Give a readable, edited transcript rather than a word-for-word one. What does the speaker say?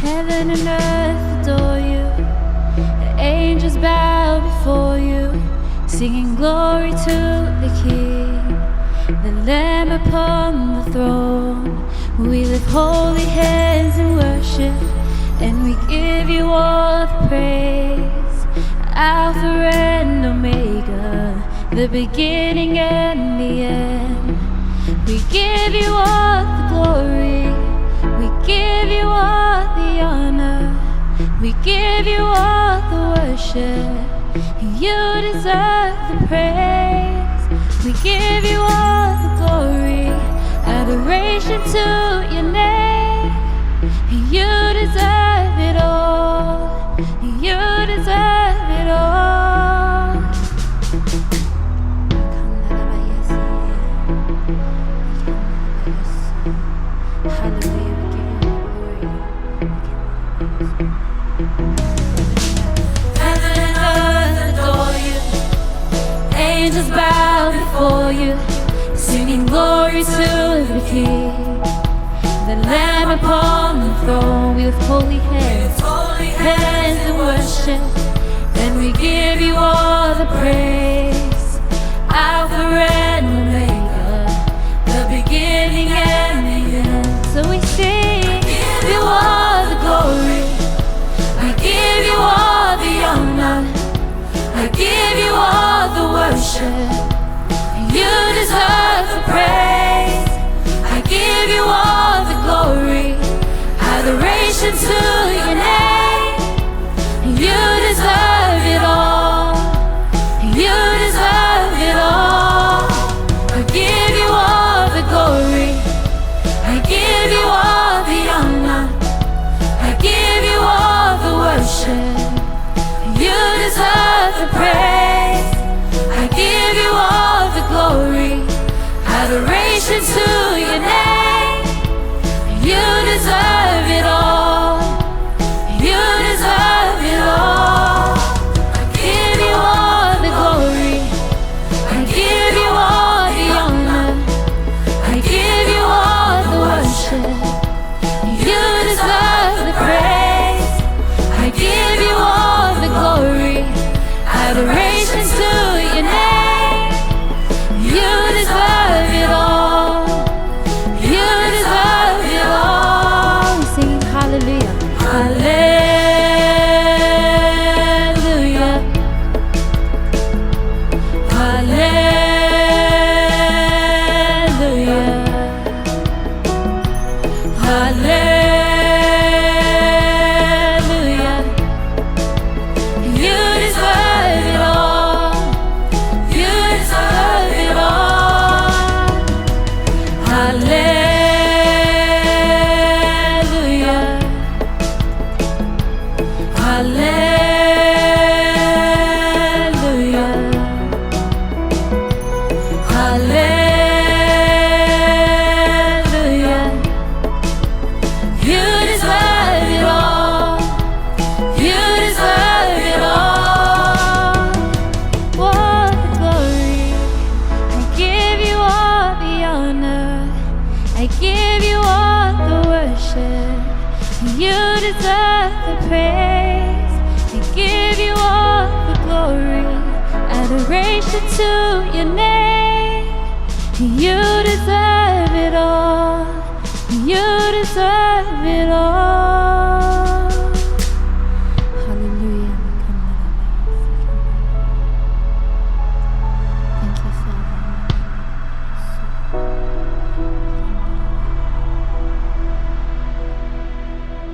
Heaven and earth adore you. The angels bow before you, singing glory to the King, the Lamb upon the throne. We lift holy hands in worship, and we give you all the praise. Alpha and Omega, the beginning and the end. We give you all the glory, we give you all the honor, we give you all the worship. You deserve the praise. We give you all the glory, adoration to your name. You deserve it all. You deserve it all. Hallelujah, we give you all glory. Heaven and earth adore you. Angels bow before you, singing glory to the King, the Lamb upon the throne. We lift holy hands in worship, and we give you all the praise. Alpha and Omega, the beginning and the end. So we sing, give you all the glory, we give you all the honor, I give you all the worship. You deserve the praise. I give you all the glory, adoration to your name. You deserve it all. You deserve it all. I give you all the glory, I give you all the honor, I give you all the worship. You deserve the praise. I give you all the glory, adoration to your name. You deserve it all. You deserve it all. I give you all the glory, I give you all the honor, I give you all the worship. You deserve the praise. I give you all the glory, adoration to your name. You deserve it all. You deserve it all. We sing hallelujah. Hallelujah. Hallelujah. Hallelujah. You deserve it all. You deserve it all. Hallelujah. Hallelujah. Hallelujah. You deserve it all. You deserve it all. All the glory, I give you all the honor, I give you all the worship. You deserve the praise. I give you all the glory, adoration to your name. You deserve